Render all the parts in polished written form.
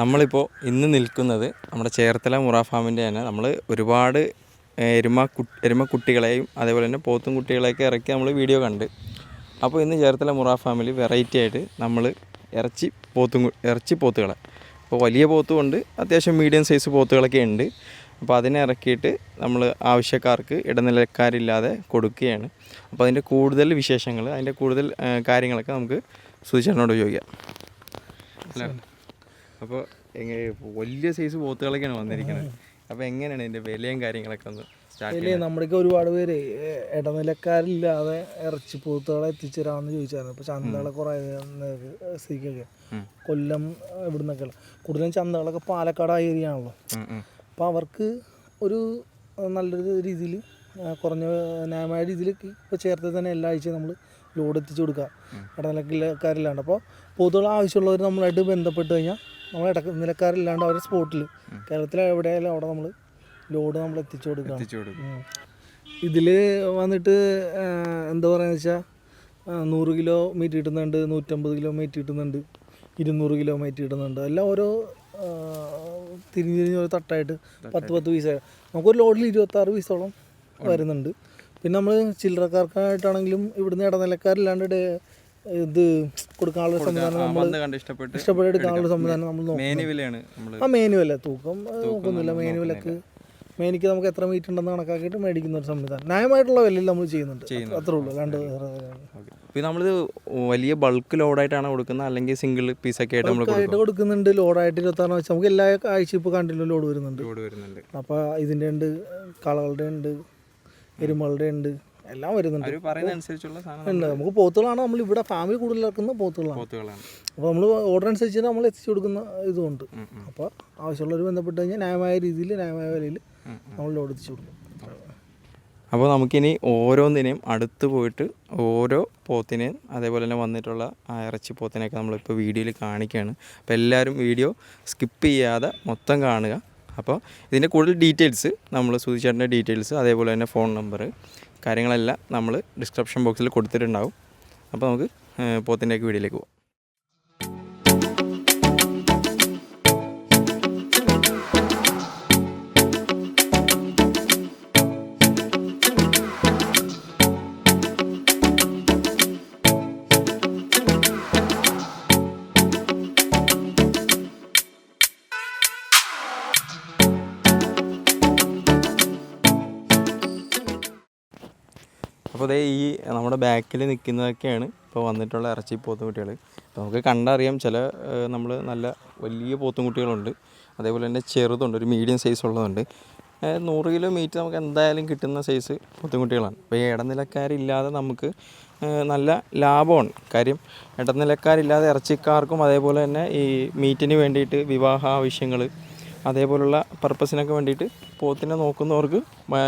നമ്മളിപ്പോൾ ഇന്ന് നിൽക്കുന്നത് നമ്മുടെ ചേർത്തല മുറ ഫാമിൻ്റെ തന്നെ നമ്മൾ ഒരുപാട് എരുമക്കുട്ടികളെയും അതേപോലെ തന്നെ പോത്തും കുട്ടികളെയൊക്കെ ഇറക്കി നമ്മൾ വീഡിയോ കണ്ട്. അപ്പോൾ ഇന്ന് ചേർത്തല മുറ ഫാമിൽ വെറൈറ്റി ആയിട്ട് നമ്മൾ ഇറച്ചി പോത്തുകളെ, അപ്പോൾ വലിയ പോത്തുമുണ്ട്, അത്യാവശ്യം മീഡിയം സൈസ് പോത്തുകളൊക്കെ ഉണ്ട്. അപ്പോൾ അതിനെ ഇറക്കിയിട്ട് നമ്മൾ ആവശ്യക്കാർക്ക് ഇടനിലക്കാരില്ലാതെ കൊടുക്കുകയാണ്. അപ്പോൾ അതിൻ്റെ കൂടുതൽ വിശേഷങ്ങൾ, അതിൻ്റെ കൂടുതൽ കാര്യങ്ങളൊക്കെ നമുക്ക് സുധിച്ചേട്ടനോട് ചോദിക്കാം. അല്ല, അപ്പോൾ വലിയ സൈസ് പോത്തുകളൊക്കെയാണ് വന്നിരിക്കുന്നത്. അപ്പോൾ എങ്ങനെയാണ് ഇതിൻ്റെ വിലയും കാര്യങ്ങളൊക്കെ ഒന്ന് സ്റ്റാർട്ട് ചെയ്യുന്നത്? നമ്മുടെയൊക്കെ ഒരുപാട് പേര് ഇടനിലക്കാരില്ലാതെ ഇറച്ചി പോത്തുകളെ എത്തിച്ചേരാമെന്ന് ചോദിച്ചായിരുന്നു. ഇപ്പോൾ ചന്തകളെ കുറേ സ്ഥിതിക്കൊക്കെ കൊല്ലം ഇവിടെ നിന്നൊക്കെ കൂടുതലും ചന്തകളൊക്കെ പാലക്കാട് ഏരിയ ആണല്ലോ. അപ്പോൾ അവർക്ക് ഒരു നല്ലൊരു രീതിയിൽ കുറഞ്ഞ ന്യായമായ രീതിയിൽ ഇപ്പോൾ ചേർത്ത് തന്നെ എല്ലാ ആഴ്ചയും നമ്മൾ ലോഡ് എത്തിച്ചു കൊടുക്കുക ഇടനിലക്കാരില്ലാണ്ട്. അപ്പോൾ പോത്തുകൾ ആവശ്യമുള്ളവർ നമ്മളായിട്ട് ബന്ധപ്പെട്ട് കഴിഞ്ഞാൽ നമ്മൾ ഇടനിലക്കാരില്ലാണ്ട് അവരുടെ സ്പോട്ടിൽ കേരളത്തിൽ എവിടെയായാലും അവിടെ നമ്മൾ ലോഡ് നമ്മൾ എത്തിച്ചു കൊടുക്കുക. ഇതിൽ വന്നിട്ട് എന്താ പറയുക വെച്ചാൽ 100 കിലോ മീറ്റ് കിട്ടുന്നുണ്ട്, 150 കിലോ മീറ്റ് കിട്ടുന്നുണ്ട്, 200 കിലോ മീറ്റ് കിട്ടുന്നുണ്ട്. എല്ലാം ഓരോ തിരിഞ്ഞ് ഒരു തട്ടായിട്ട് 10 പീസ് നമുക്കൊരു ലോഡിൽ 26 പീസോളം വരുന്നുണ്ട്. പിന്നെ നമ്മൾ ചില്ലറക്കാർക്കായിട്ടാണെങ്കിലും ഇവിടുന്ന് ഇടനിലക്കാരില്ലാണ്ട് ഇത് കൊടുക്കാനുള്ള സംവിധാനം നമ്മൾ ഇഷ്ടപ്പെട്ട് എടുക്കാനുള്ള സംവിധാനം നമ്മൾ നോക്കും. മേനുവല്ല തൂക്കം നോക്കുന്നില്ല. മേനിക്ക് നമുക്ക് എത്ര മീറ്റ് ഉണ്ടെന്ന് കണക്കാക്കിയിട്ട് മേടിക്കുന്ന ഒരു സംവിധാനം ന്യായമായിട്ടുള്ള വിലയിൽ നമ്മൾ ചെയ്യുന്നുണ്ട്. അത്രേ ഉള്ളൂ. ഇപ്പോൾ നമ്മളിത് വലിയ ബൾക്ക് ലോഡായിട്ടാണ് കൊടുക്കുന്നത്, അല്ലെങ്കിൽ സിംഗിൾ പീസൊക്കെ ആയിട്ട് കൊടുക്കുന്നുണ്ട്. ലോഡായിട്ട് 26 വെച്ചാൽ നമുക്ക് എല്ലാ ആഴ്ച ഇപ്പോൾ കണ്ടിന്യൂ ലോഡ് വരുന്നുണ്ട്. അപ്പോൾ ഇതിൻ്റെ ഉണ്ട്, കളകളുടെ ഉണ്ട്, എരുമകളുടെ ഉണ്ട്, എല്ലാം വരുന്നുണ്ട്. നമുക്ക് പോത്തുകളാണ് നമ്മൾ ഇവിടെ ഫാമിലി കൂടുതൽ ഇറക്കുന്ന പോത്തുകളാണ്. അപ്പോൾ നമ്മൾ ഓർഡർ അനുസരിച്ച് നമ്മൾ എത്തിച്ചു കൊടുക്കുന്ന ഇതുമുണ്ട്. അപ്പോൾ ആവശ്യമുള്ളവർ ബന്ധപ്പെട്ട് കഴിഞ്ഞാൽ ന്യായമായ രീതിയിൽ ന്യായമായ വിലയിൽ നമ്മൾ ലോഡ് എത്തിച്ചു കൊടുക്കും. അപ്പോൾ നമുക്കിനി ഓരോന്നിനെയും അടുത്ത് പോയിട്ട് ഓരോ പോത്തിനെയും അതേപോലെ തന്നെ വന്നിട്ടുള്ള ആ ഇറച്ചി പോത്തിനെയൊക്കെ നമ്മളിപ്പോൾ വീഡിയോയിൽ കാണിക്കുകയാണ്. അപ്പോൾ എല്ലാവരും വീഡിയോ സ്കിപ്പ് ചെയ്യാതെ മൊത്തം കാണുക. അപ്പോൾ ഇതിൻ്റെ കൂടുതൽ ഡീറ്റെയിൽസ് നമ്മൾ സുധിച്ചേട്ടൻ്റെ ഡീറ്റെയിൽസ് അതേപോലെ തന്നെ ഫോൺ നമ്പർ കാര്യങ്ങളെല്ലാം നമ്മൾ ഡിസ്ക്രിപ്ഷൻ ബോക്സിൽ കൊടുത്തിട്ടുണ്ടാവും. അപ്പോൾ നമുക്ക് പോത്തിൻ്റെയൊക്കെ വീഡിയോയിലേക്ക് പോകാം. അപ്പോൾ അതേ ഈ നമ്മുടെ ബാക്കിൽ നിൽക്കുന്നതൊക്കെയാണ് ഇപ്പോൾ വന്നിട്ടുള്ള ഇറച്ചി പോത്തുകുട്ടികൾ. അപ്പോൾ നമുക്ക് കണ്ടറിയാം, ചില നമ്മൾ നല്ല വലിയ പോത്തുകുട്ടികളുണ്ട്, അതേപോലെ തന്നെ ചെറുതുണ്ട്, ഒരു മീഡിയം സൈസ് ഉള്ളതുണ്ട്. 100 കിലോ മീറ്റ് നമുക്ക് എന്തായാലും കിട്ടുന്ന സൈസ് പോത്തുകുട്ടികളാണ്. അപ്പോൾ ഈ ഇടനിലക്കാരില്ലാതെ നമുക്ക് നല്ല ലാഭമാണ്. കാര്യം ഇടനിലക്കാരില്ലാതെ ഇറച്ചിക്കാർക്കും അതേപോലെ തന്നെ ഈ മീറ്റിന് വേണ്ടിയിട്ട് വിവാഹ ആവശ്യങ്ങൾ അതേപോലുള്ള പർപ്പസിനൊക്കെ വേണ്ടിയിട്ട് പോത്തിനെ നോക്കുന്നവർക്ക്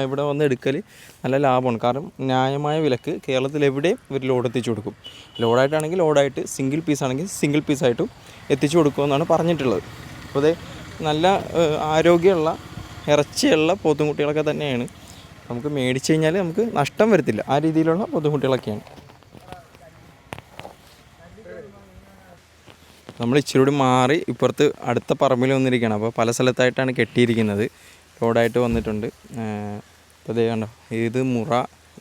ഇവിടെ വന്ന് എടുക്കൽ നല്ല ലാഭമാണ്. കാരണം ന്യായമായ വിലക്ക് കേരളത്തിൽ എവിടെയും ഇവർ ലോഡ് എത്തിച്ചു കൊടുക്കും. ലോഡായിട്ടാണെങ്കിൽ ലോഡായിട്ട്, സിംഗിൾ പീസാണെങ്കിൽ സിംഗിൾ പീസായിട്ടും എത്തിച്ചു കൊടുക്കുമെന്നാണ് പറഞ്ഞിട്ടുള്ളത്. അപ്പോൾ അതേ നല്ല ആരോഗ്യമുള്ള ഇറച്ചിയുള്ള പോത്തുകുട്ടികളൊക്കെ തന്നെയാണ്. നമുക്ക് മേടിച്ച് കഴിഞ്ഞാൽ നമുക്ക് നഷ്ടം വരത്തില്ല, ആ രീതിയിലുള്ള പോത്തുകുട്ടികളൊക്കെയാണ്. നമ്മൾ ഇച്ചിരി കൂടി മാറി ഇപ്പുറത്ത് അടുത്ത പറമ്പിൽ വന്നിരിക്കുകയാണ്. അപ്പോൾ പല സ്ഥലത്തായിട്ടാണ് കെട്ടിയിരിക്കുന്നത്, ലോഡായിട്ട് വന്നിട്ടുണ്ട്. അപ്പോൾ ഇതേ കണ്ടോ, ഇത് മുറ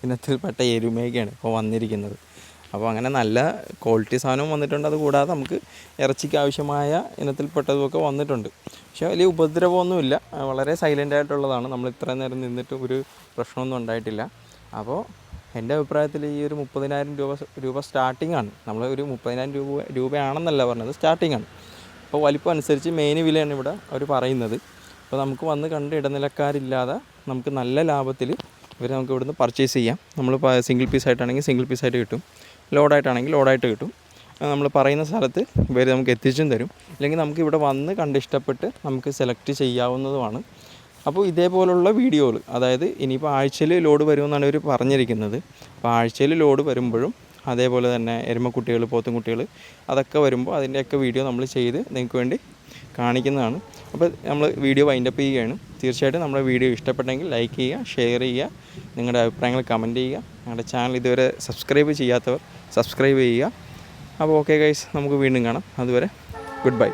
ഇനത്തിൽപ്പെട്ട എരുമയൊക്കെയാണ് ഇപ്പോൾ വന്നിരിക്കുന്നത്. അപ്പോൾ അങ്ങനെ നല്ല ക്വാളിറ്റി സാധനവും വന്നിട്ടുണ്ട്. അതുകൂടാതെ നമുക്ക് ഇറച്ചിക്ക് ആവശ്യമായ ഇനത്തിൽപ്പെട്ടതുമൊക്കെ വന്നിട്ടുണ്ട്. പക്ഷേ വലിയ ഉപദ്രവമൊന്നുമില്ല, വളരെ സൈലൻ്റ് ആയിട്ടുള്ളതാണ്. നമ്മൾ ഇത്ര നേരം നിന്നിട്ട് ഒരു പ്രശ്നമൊന്നും ഉണ്ടായിട്ടില്ല. അപ്പോൾ എൻ്റെ അഭിപ്രായത്തിൽ ഈ ഒരു 30,000 രൂപ സ്റ്റാർട്ടിംഗ് ആണ്. നമ്മൾ ഒരു 30,000 രൂപയാണെന്നല്ല പറഞ്ഞത്, സ്റ്റാർട്ടിംഗ് ആണ്. അപ്പോൾ വലിപ്പം അനുസരിച്ച് മെയിൻ വിലയാണ് ഇവിടെ അവർ പറയുന്നത്. അപ്പോൾ നമുക്ക് വന്ന് കണ്ട് ഇടനിലക്കാരില്ലാതെ നമുക്ക് നല്ല ലാഭത്തിൽ ഇവർ നമുക്ക് ഇവിടുന്ന് പർച്ചേസ് ചെയ്യാം. നമ്മൾ സിംഗിൾ പീസായിട്ടാണെങ്കിൽ സിംഗിൾ പീസായിട്ട് കിട്ടും, ലോഡായിട്ടാണെങ്കിൽ ലോഡായിട്ട് കിട്ടും. നമ്മൾ പറയുന്ന സ്ഥലത്ത് ഇവർ നമുക്ക് എത്തിച്ചും തരും. അല്ലെങ്കിൽ നമുക്ക് ഇവിടെ വന്ന് കണ്ട് ഇഷ്ടപ്പെട്ട് നമുക്ക് സെലക്ട് ചെയ്യാവുന്നതുമാണ്. അപ്പോൾ ഇതേപോലുള്ള വീഡിയോകൾ, അതായത് ഇനിയിപ്പോൾ ആഴ്ചയിൽ ലോഡ് വരുമെന്നാണ് ഇവർ പറഞ്ഞിരിക്കുന്നത്. അപ്പോൾ ആഴ്ചയിൽ ലോഡ് വരുമ്പോഴും അതേപോലെ തന്നെ എരുമക്കുട്ടികൾ, പോത്തുംകുട്ടികൾ അതൊക്കെ വരുമ്പോൾ അതിൻ്റെയൊക്കെ വീഡിയോ നമ്മൾ ചെയ്ത് നിങ്ങൾക്ക് വേണ്ടി കാണിക്കുന്നതാണ്. അപ്പോൾ നമ്മൾ വീഡിയോ വൈൻഡപ്പ് ചെയ്യുകയാണ്. തീർച്ചയായിട്ടും നമ്മുടെ വീഡിയോ ഇഷ്ടപ്പെട്ടെങ്കിൽ ലൈക്ക് ചെയ്യുക, ഷെയർ ചെയ്യുക, നിങ്ങളുടെ അഭിപ്രായങ്ങൾ കമൻറ്റ് ചെയ്യുക. ഞങ്ങളുടെ ചാനൽ ഇതുവരെ സബ്സ്ക്രൈബ് ചെയ്യാത്തവർ സബ്സ്ക്രൈബ് ചെയ്യുക. അപ്പോൾ ഓക്കെ ഗൈസ്, നമുക്ക് വീണ്ടും കാണാം. അതുവരെ ഗുഡ് ബൈ.